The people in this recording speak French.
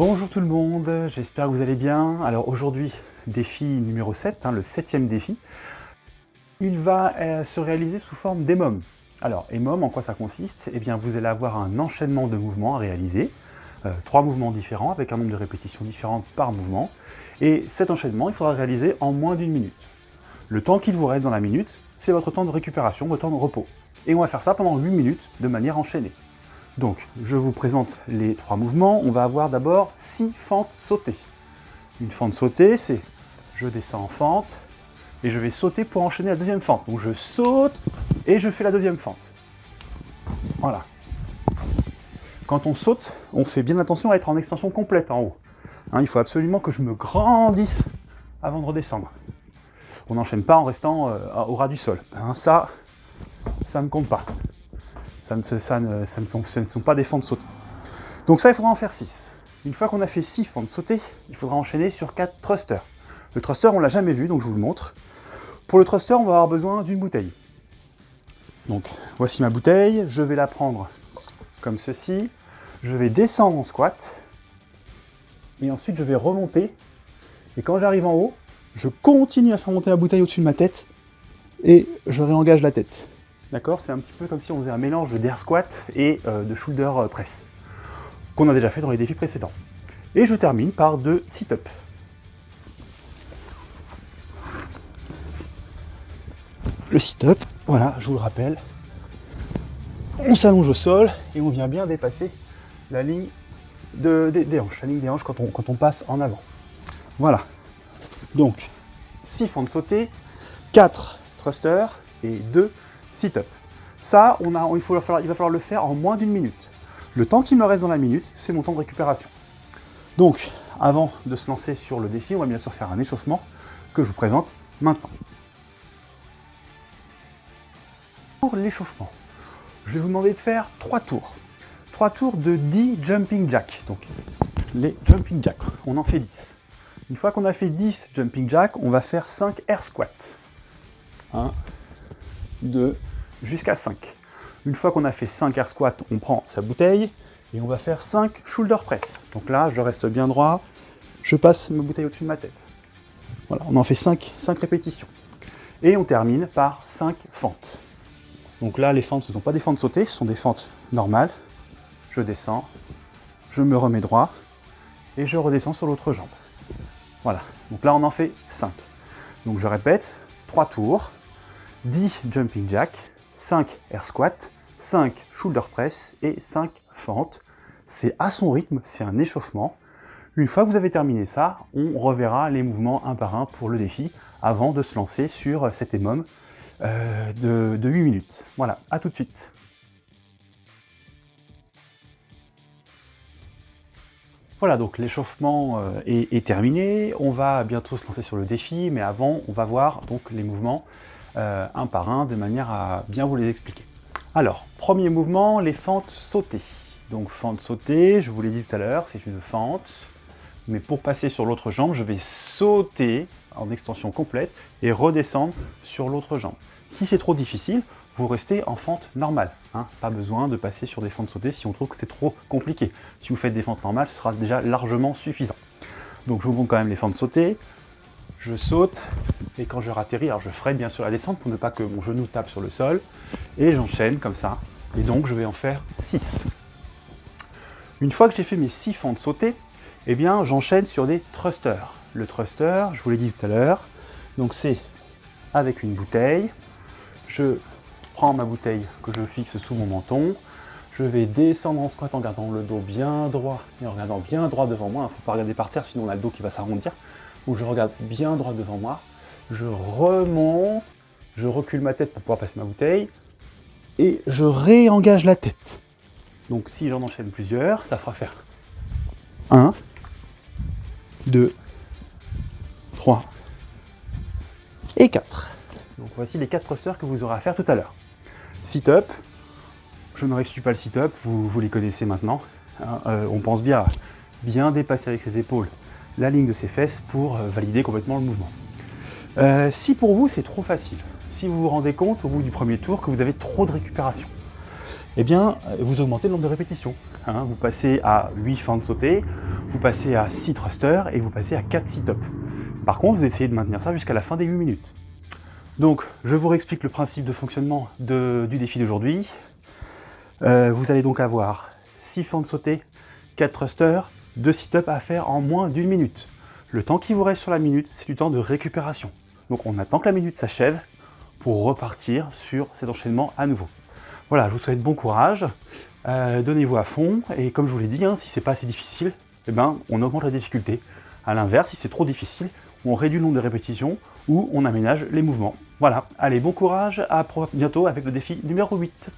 Bonjour tout le monde, j'espère que vous allez bien. Alors aujourd'hui, défi numéro 7, le 7e défi. Il va se réaliser sous forme d'EMOM. Alors EMOM, en quoi ça consiste? Eh bien vous allez avoir un enchaînement de mouvements à réaliser, 3 mouvements différents avec un nombre de répétitions différentes par mouvement. Et cet enchaînement, il faudra réaliser en moins d'une minute. Le temps qu'il vous reste dans la minute, c'est votre temps de récupération, votre temps de repos. Et on va faire ça pendant 8 minutes de manière enchaînée. Donc, je vous présente les 3 mouvements. On va avoir d'abord 6 fentes sautées. Une fente sautée, c'est je descends en fente et je vais sauter pour enchaîner la deuxième fente. Donc je saute et je fais la deuxième fente. Voilà. Quand on saute, on fait bien attention à être en extension complète en haut. Il faut absolument que je me grandisse avant de redescendre. On n'enchaîne pas en restant au ras du sol. Ça ne compte pas. Ce ne sont pas des fentes sautées. Donc ça, il faudra en faire 6. Une fois qu'on a fait 6 fentes sautées, il faudra enchaîner sur 4 thrusters. Le thruster, on ne l'a jamais vu, donc je vous le montre. Pour le thruster, on va avoir besoin d'une bouteille. Donc, voici ma bouteille. Je vais la prendre comme ceci. Je vais descendre en squat. Et ensuite, je vais remonter. Et quand j'arrive en haut, je continue à faire monter la bouteille au-dessus de ma tête. Et je réengage la tête. D'accord, c'est un petit peu comme si on faisait un mélange d'air squat et de shoulder press, qu'on a déjà fait dans les défis précédents. Et je termine par 2 sit-up. Le sit-up, voilà, je vous le rappelle, on s'allonge au sol et on vient bien dépasser la ligne des hanches, la ligne des hanches quand on passe en avant. Voilà, donc 6 fentes sautées, 4 thrusters et 2 sit-up. Ça, il va falloir le faire en moins d'une minute. Le temps qui me reste dans la minute, c'est mon temps de récupération. Donc, avant de se lancer sur le défi, on va bien sûr faire un échauffement que je vous présente maintenant. Pour l'échauffement, je vais vous demander de faire 3 tours. 3 tours de 10 jumping jacks. Donc, les jumping jacks, on en fait 10. Une fois qu'on a fait 10 jumping jacks, on va faire 5 air squats. 1, 2, jusqu'à 5. Une fois qu'on a fait 5 air squats, on prend sa bouteille et on va faire 5 shoulder press. Donc là, je reste bien droit, je passe ma bouteille au-dessus de ma tête. Voilà, on en fait 5 répétitions. Et on termine par 5 fentes. Donc là, les fentes, ce ne sont pas des fentes sautées, ce sont des fentes normales. Je descends, je me remets droit et je redescends sur l'autre jambe. Voilà, donc là, on en fait 5. Donc je répète, 3 tours, 10 jumping jacks, 5 air squats, 5 shoulder press et 5 fentes. C'est à son rythme, c'est un échauffement. Une fois que vous avez terminé ça, on reverra les mouvements un par un pour le défi avant de se lancer sur cet EMOM de 8 minutes. Voilà, à tout de suite. Voilà, donc l'échauffement est terminé. On va bientôt se lancer sur le défi, mais avant, on va voir donc les mouvements un par un, de manière à bien vous les expliquer. Alors, premier mouvement, les fentes sautées. Donc, fente sautée, je vous l'ai dit tout à l'heure, c'est une fente. Mais pour passer sur l'autre jambe, je vais sauter en extension complète et redescendre sur l'autre jambe. Si c'est trop difficile, vous restez en fente normale. Pas besoin de passer sur des fentes sautées si on trouve que c'est trop compliqué. Si vous faites des fentes normales, ce sera déjà largement suffisant. Donc, je vous montre quand même les fentes sautées. Je saute, et quand je ratterris, alors je freine bien sûr la descente pour ne pas que mon genou tape sur le sol, et j'enchaîne comme ça, et donc je vais en faire 6. Une fois que j'ai fait mes 6 fentes sautées, eh bien j'enchaîne sur des thrusters. Le thruster, je vous l'ai dit tout à l'heure, donc c'est avec une bouteille, je prends ma bouteille que je fixe sous mon menton, je vais descendre en squat en gardant le dos bien droit, et en regardant bien droit devant moi, il ne faut pas regarder par terre sinon on a le dos qui va s'arrondir. Donc je regarde bien droit devant moi, je remonte, je recule ma tête pour pouvoir passer ma bouteille, et je réengage la tête. Donc si j'en enchaîne plusieurs, ça fera faire 1, 2, 3 et 4. Donc voici les 4 thrusters que vous aurez à faire tout à l'heure. Sit-up, je ne restitue pas le sit-up, vous les connaissez maintenant. On pense bien à bien dépasser avec ses épaules la ligne de ses fesses pour valider complètement le mouvement. Si pour vous c'est trop facile, si vous vous rendez compte au bout du premier tour que vous avez trop de récupération, eh bien vous augmentez le nombre de répétitions. Vous passez à 8 fentes sautées, vous passez à 6 thrusters et vous passez à 4 sit-ups. Par contre, vous essayez de maintenir ça jusqu'à la fin des 8 minutes. Donc, je vous réexplique le principe de fonctionnement du défi d'aujourd'hui. Vous allez donc avoir 6 fentes sautées, 4 thrusters, 2 sit-ups à faire en moins d'1 minute. Le temps qui vous reste sur la minute, c'est du temps de récupération. Donc on attend que la minute s'achève pour repartir sur cet enchaînement à nouveau. Voilà, je vous souhaite bon courage, donnez-vous à fond, et comme je vous l'ai dit, si c'est pas assez difficile, on augmente la difficulté. A l'inverse, si c'est trop difficile, on réduit le nombre de répétitions ou on aménage les mouvements. Voilà, allez, bon courage, à bientôt avec le défi numéro 8.